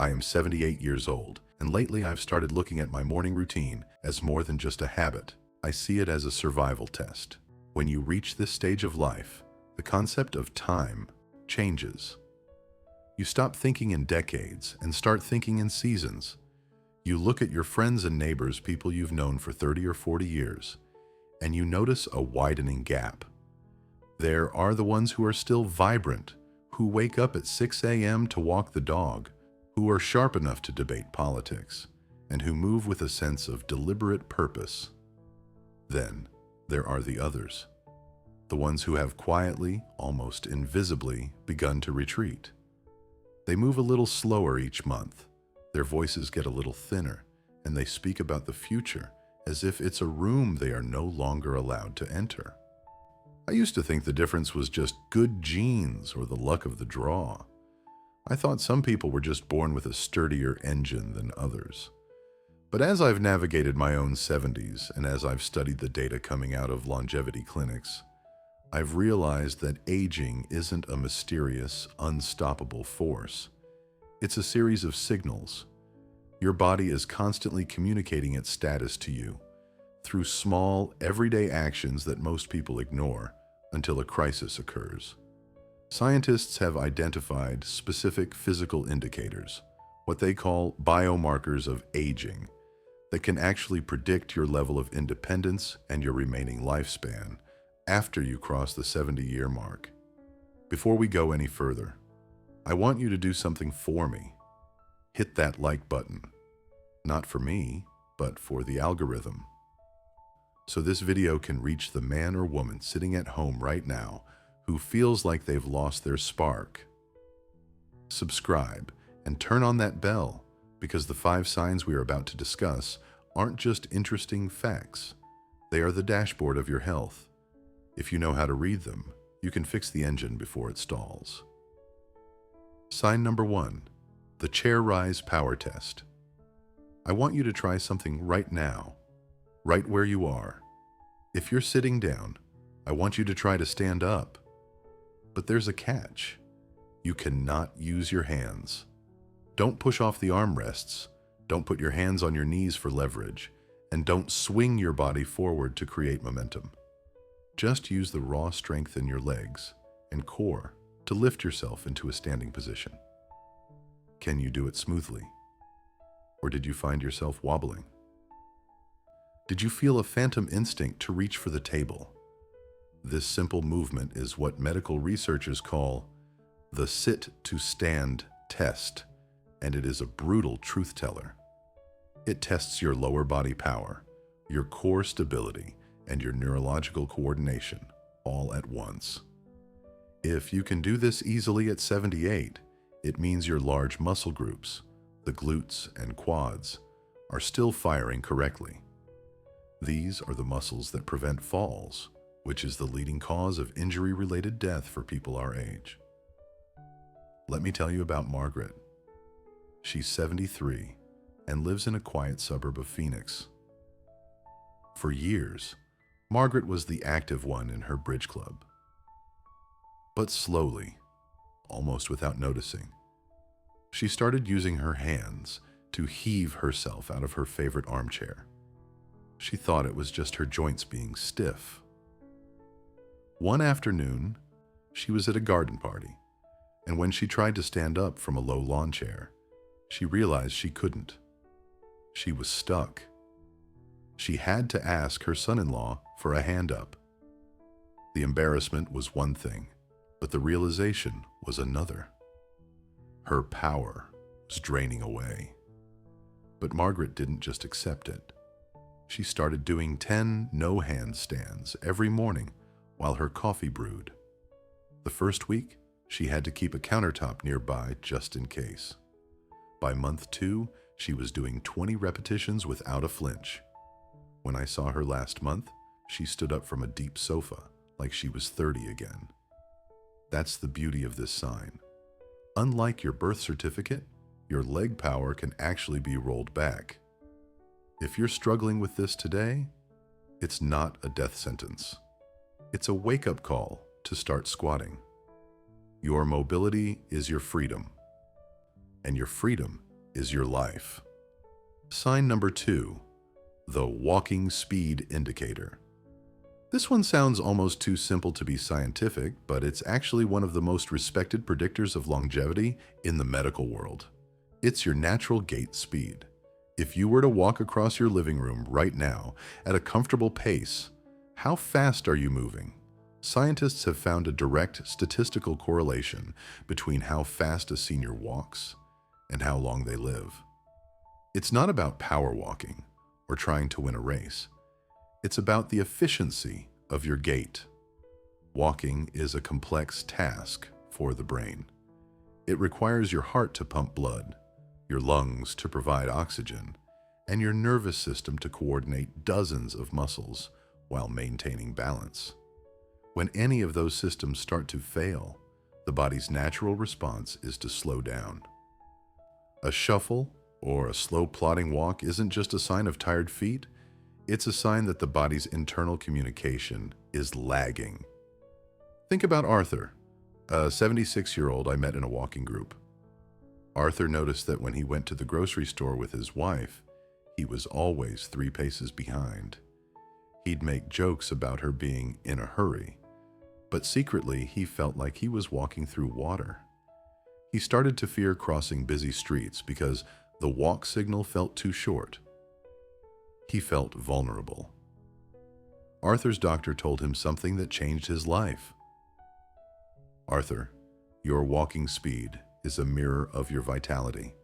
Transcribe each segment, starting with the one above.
I am 78 years old, and lately I've started looking at my morning routine as more than just a habit. I see it as a survival test. When you reach this stage of life, the concept of time changes. You stop thinking in decades and start thinking in seasons. You look at your friends and neighbors, people you've known for 30 or 40 years, and you notice a widening gap. There are the ones who are still vibrant, who wake up at 6 a.m. to walk the dog, who are sharp enough to debate politics, and who move with a sense of deliberate purpose. Then there are the others, the ones who have quietly, almost invisibly, begun to retreat. They move a little slower each month, their voices get a little thinner, and they speak about the future as if it's a room they are no longer allowed to enter. I used to think the difference was just good genes or the luck of the draw. I thought some people were just born with a sturdier engine than others. But as I've navigated my own 70s and as I've studied the data coming out of longevity clinics, I've realized that aging isn't a mysterious, unstoppable force. It's a series of signals. Your body is constantly communicating its status to you through small, everyday actions that most people ignore until a crisis occurs. Scientists have identified specific physical indicators, what they call biomarkers of aging, that can actually predict your level of independence and your remaining lifespan after you cross the 70-year mark. Before we go any further, I want you to do something for me. Hit that like button. Not for me, but for the algorithm. So this video can reach the man or woman sitting at home right now who feels like they've lost their spark. Subscribe and turn on that bell, because the 5 signs we are about to discuss aren't just interesting facts. They are the dashboard of your health. If you know how to read them, you can fix the engine before it stalls. Sign number 1, the chair rise power test. I want you to try something right now, right where you are. If you're sitting down, I want you to try to stand up. But there's a catch. You cannot use your hands. Don't push off the armrests. Don't put your hands on your knees for leverage. And don't swing your body forward to create momentum. Just use the raw strength in your legs and core to lift yourself into a standing position. Can you do it smoothly? Or did you find yourself wobbling? Did you feel a phantom instinct to reach for the table? This simple movement is what medical researchers call the sit-to-stand test, and it is a brutal truth teller. It tests your lower body power, your core stability, and your neurological coordination all at once. If you can do this easily at 78, it means your large muscle groups, the glutes and quads, are still firing correctly. These are the muscles that prevent falls, which is the leading cause of injury-related death for people our age. Let me tell you about Margaret. She's 73 and lives in a quiet suburb of Phoenix. For years, Margaret was the active one in her bridge club. But slowly, almost without noticing, she started using her hands to heave herself out of her favorite armchair. She thought it was just her joints being stiff. One afternoon, she was at a garden party, and when she tried to stand up from a low lawn chair, she realized she couldn't. She was stuck. She had to ask her son-in-law for a hand up. The embarrassment was one thing, but the realization was another. Her power was draining away. But Margaret didn't just accept it. She started doing 10 no handstands every morning while her coffee brewed. The first week, she had to keep a countertop nearby just in case. By month 2, she was doing 20 repetitions without a flinch. When I saw her last month, she stood up from a deep sofa like she was 30 again. That's the beauty of this sign. Unlike your birth certificate, your leg power can actually be rolled back. If you're struggling with this today, it's not a death sentence. It's a wake-up call to start squatting. Your mobility is your freedom, and your freedom is your life. Sign number 2, the walking speed indicator. This one sounds almost too simple to be scientific, but it's actually one of the most respected predictors of longevity in the medical world. It's your natural gait speed. If you were to walk across your living room right now at a comfortable pace, how fast are you moving? Scientists have found a direct statistical correlation between how fast a senior walks and how long they live. It's not about power walking or trying to win a race. It's about the efficiency of your gait. Walking is a complex task for the brain. It requires your heart to pump blood, your lungs to provide oxygen, and your nervous system to coordinate dozens of muscles while maintaining balance. When any of those systems start to fail, the body's natural response is to slow down. A shuffle or a slow plodding walk isn't just a sign of tired feet. It's a sign that the body's internal communication is lagging. Think about Arthur, a 76-year-old I met in a walking group. Arthur noticed that when he went to the grocery store with his wife, he was always 3 paces behind. He'd make jokes about her being in a hurry, but secretly he felt like he was walking through water. He started to fear crossing busy streets because the walk signal felt too short. He felt vulnerable. Arthur's doctor told him something that changed his life. Arthur, your walking speed is a mirror of your vitality.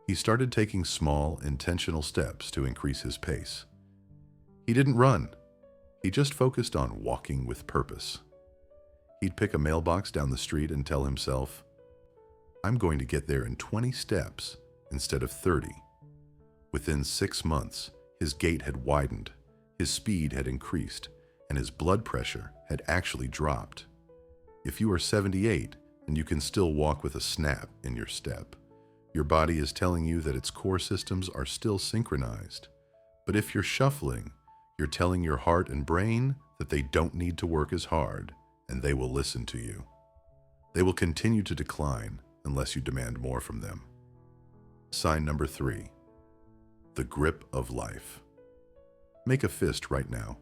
He started taking small, intentional steps to increase his pace. He didn't run. He just focused on walking with purpose. He'd pick a mailbox down the street and tell himself, I'm going to get there in 20 steps instead of 30. Within 6 months, his gait had widened, his speed had increased, and his blood pressure had actually dropped. If you are 78 and you can still walk with a snap in your step, your body is telling you that its core systems are still synchronized. But if you're shuffling, you're telling your heart and brain that they don't need to work as hard, and they will listen to you. They will continue to decline unless you demand more from them. Sign number 3, the grip of life. Make a fist right now.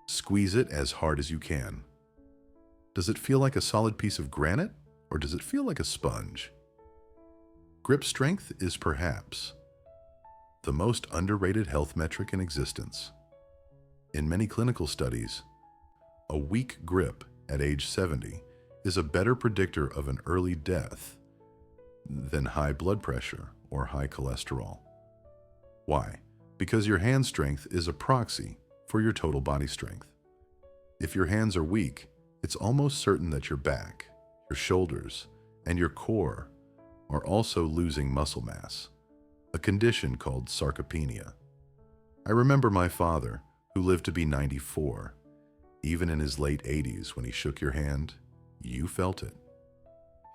Squeeze it as hard as you can. Does it feel like a solid piece of granite, or does it feel like a sponge? Grip strength is perhaps the most underrated health metric in existence. In many clinical studies, a weak grip at age 70 is a better predictor of an early death than high blood pressure or high cholesterol. Why? Because your hand strength is a proxy for your total body strength. If your hands are weak, it's almost certain that your back, your shoulders, and your core are also losing muscle mass, a condition called sarcopenia. I remember my father, who lived to be 94. Even in his late 80s, when he shook your hand, you felt it.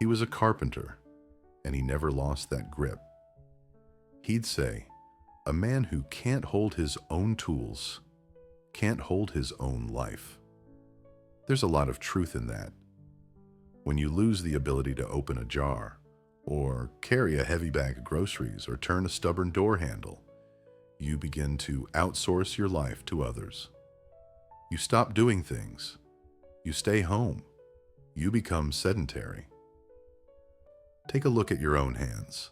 He was a carpenter, and he never lost that grip. He'd say, a man who can't hold his own tools can't hold his own life. There's a lot of truth in that. When you lose the ability to open a jar, or carry a heavy bag of groceries, or turn a stubborn door handle, you begin to outsource your life to others. You stop doing things. You stay home. You become sedentary. Take a look at your own hands.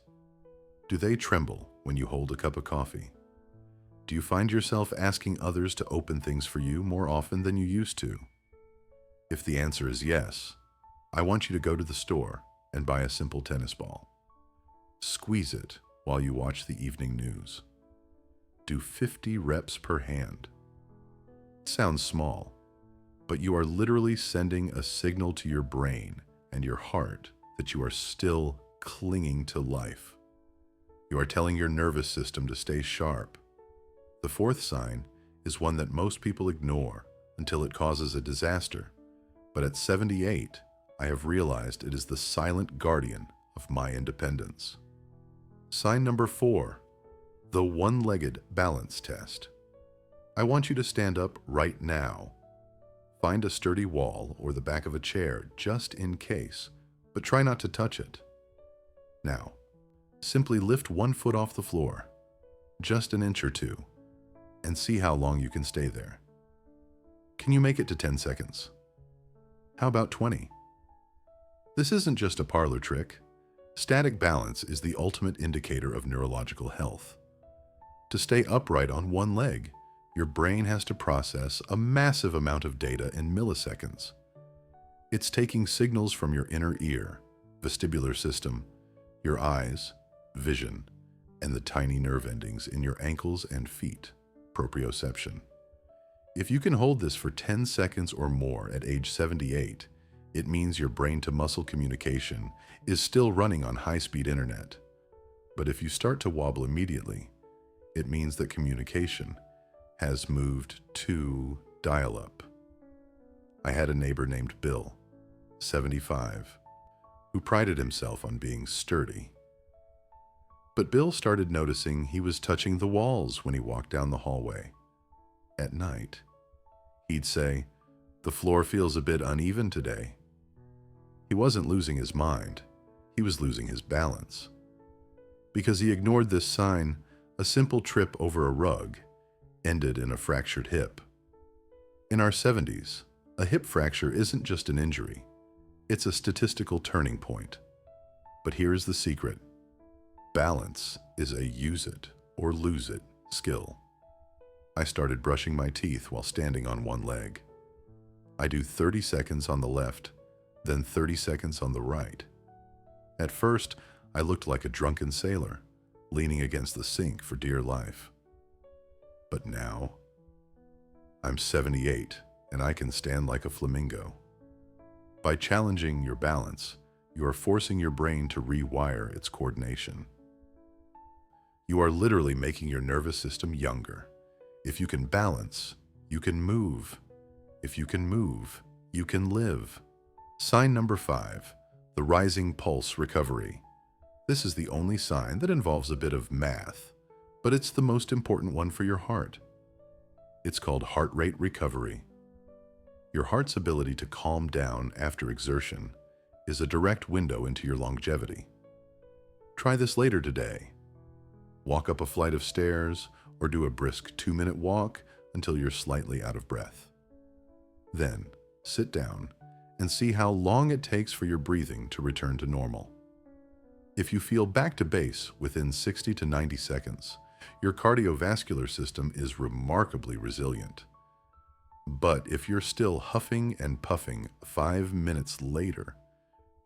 Do they tremble when you hold a cup of coffee? Do you find yourself asking others to open things for you more often than you used to? If the answer is yes, I want you to go to the store and buy a simple tennis ball. Squeeze it while you watch the evening news. Do 50 reps per hand. It sounds small, but you are literally sending a signal to your brain and your heart that you are still clinging to life. You are telling your nervous system to stay sharp. The 4th sign is one that most people ignore until it causes a disaster. But at 78, I have realized it is the silent guardian of my independence. Sign number 4, the one-legged balance test. I want you to stand up right now. Find a sturdy wall or the back of a chair just in case, but try not to touch it. Now, Simply lift one foot off the floor, just an inch or two, and see how long you can stay there. Can you make it to 10 seconds? How about 20? This isn't just a parlor trick. Static balance is the ultimate indicator of neurological health. To stay upright on one leg, your brain has to process a massive amount of data in milliseconds. It's taking signals from your inner ear, vestibular system, your eyes, vision, and the tiny nerve endings in your ankles and feet, proprioception. If you can hold this for 10 seconds or more at age 78, it means your brain-to-muscle communication is still running on high-speed internet. But if you start to wobble immediately, it means that communication has moved to dial-up. I had a neighbor named Bill, 75, who prided himself on being sturdy. But Bill started noticing he was touching the walls when he walked down the hallway. At night, he'd say, "The floor feels a bit uneven today." He wasn't losing his mind, he was losing his balance. Because he ignored this sign, a simple trip over a rug ended in a fractured hip. In our 70s, a hip fracture isn't just an injury, it's a statistical turning point. But here's the secret. Balance is a use it or lose it skill. I started brushing my teeth while standing on one leg. I do 30 seconds on the left, then 30 seconds on the right. At first, I looked like a drunken sailor, leaning against the sink for dear life. But now, I'm 78 and I can stand like a flamingo. By challenging your balance, you are forcing your brain to rewire its coordination. You are literally making your nervous system younger. If you can balance, you can move. If you can move, you can live. Sign number 5, the rising pulse recovery. This is the only sign that involves a bit of math, but it's the most important one for your heart. It's called heart rate recovery. Your heart's ability to calm down after exertion is a direct window into your longevity. Try this later today. Walk up a flight of stairs or do a brisk 2-minute walk until you're slightly out of breath. Then, sit down and see how long it takes for your breathing to return to normal. If you feel back to base within 60 to 90 seconds, your cardiovascular system is remarkably resilient. But if you're still huffing and puffing 5 minutes later,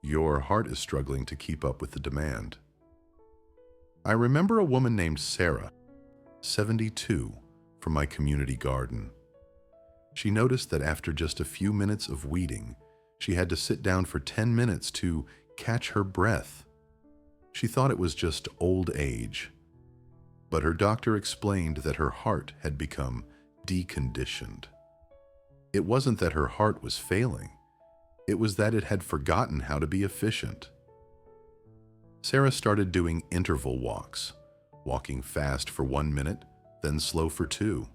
your heart is struggling to keep up with the demand. I remember a woman named Sarah, 72, from my community garden. She noticed that after just a few minutes of weeding, she had to sit down for 10 minutes to catch her breath. She thought it was just old age, but her doctor explained that her heart had become deconditioned. It wasn't that her heart was failing, it was that it had forgotten how to be efficient. Sarah started doing interval walks, walking fast for 1 minute, then slow for 2.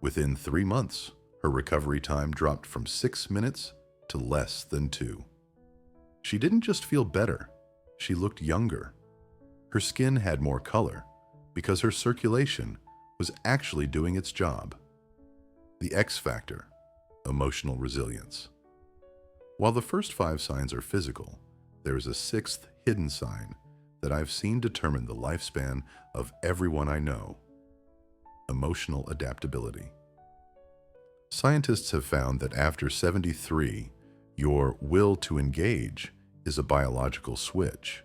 Within 3 months, her recovery time dropped from 6 minutes to less than 2. She didn't just feel better, she looked younger. Her skin had more color because her circulation was actually doing its job. The X factor, emotional resilience. While the first 5 signs are physical, there is a 6th hidden sign that I've seen determine the lifespan of everyone I know: emotional adaptability. Scientists have found that after 73, your will to engage is a biological switch.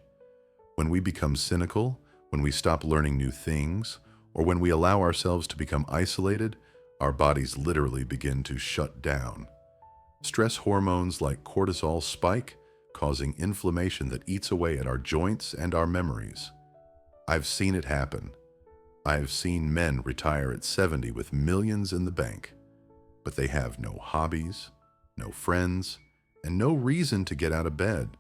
When we become cynical, when we stop learning new things, or when we allow ourselves to become isolated, our bodies literally begin to shut down. Stress hormones like cortisol spike, causing inflammation that eats away at our joints and our memories. I've seen it happen. I've seen men retire at 70 with millions in the bank, but they have no hobbies, no friends, and no reason to get out of bed.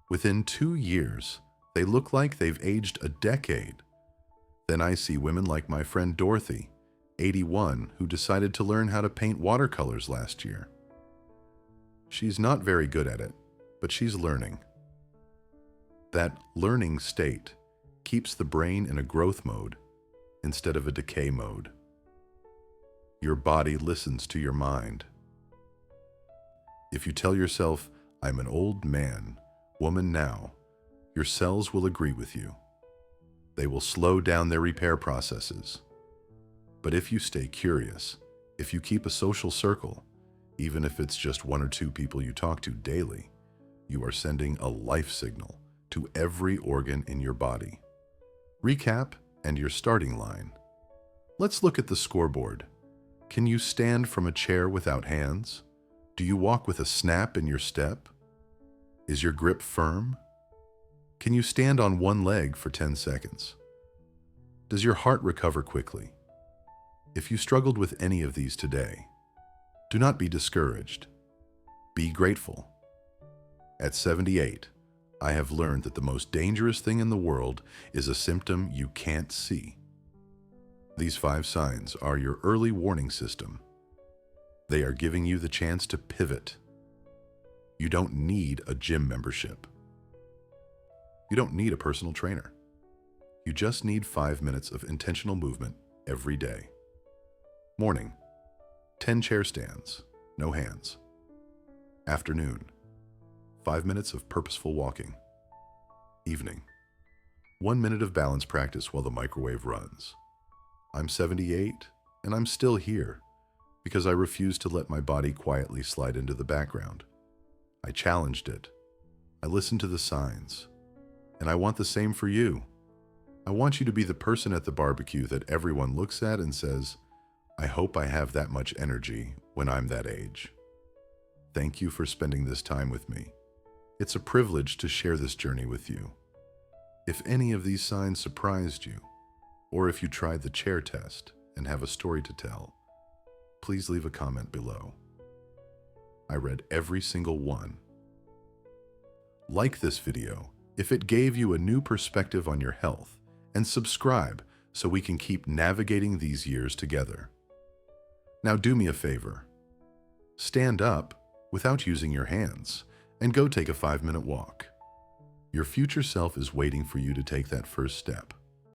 Within 2 years, they look like they've aged a decade. Then I see women like my friend Dorothy, 81, who decided to learn how to paint watercolors last year. She's not very good at it, but she's learning. That learning state keeps the brain in a growth mode instead of a decay mode. Your body listens to your mind. If you tell yourself, "I'm an old man, woman now," your cells will agree with you. They will slow down their repair processes. But if you stay curious, if you keep a social circle, even if it's just one or two people you talk to daily, you are sending a life signal to every organ in your body. Recap and your starting line. Let's look at the scoreboard. Can you stand from a chair without hands? Do you walk with a snap in your step? Is your grip firm? Can you stand on one leg for 10 seconds? Does your heart recover quickly? If you struggled with any of these today, do not be discouraged. Be grateful. At 78, I have learned that the most dangerous thing in the world is a symptom you can't see. These 5 signs are your early warning system. They are giving you the chance to pivot. You don't need a gym membership. You don't need a personal trainer. You just need 5 minutes of intentional movement every day. Morning, 10 chair stands, no hands. Afternoon, 5 minutes of purposeful walking. Evening, 1 minute of balance practice while the microwave runs. I'm 78 and I'm still here because I refuse to let my body quietly slide into the background. I challenged it. I listened to the signs. And I want the same for you. I want you to be the person at the barbecue that everyone looks at and says, "I hope I have that much energy when I'm that age." Thank you for spending this time with me. It's a privilege to share this journey with you. If any of these signs surprised you, or if you tried the chair test and have a story to tell, please leave a comment below. I read every single one. Like this video if it gave you a new perspective on your health, and subscribe so we can keep navigating these years together. Now do me a favor. Stand up without using your hands and go take a 5-minute walk. Your future self is waiting for you to take that first step.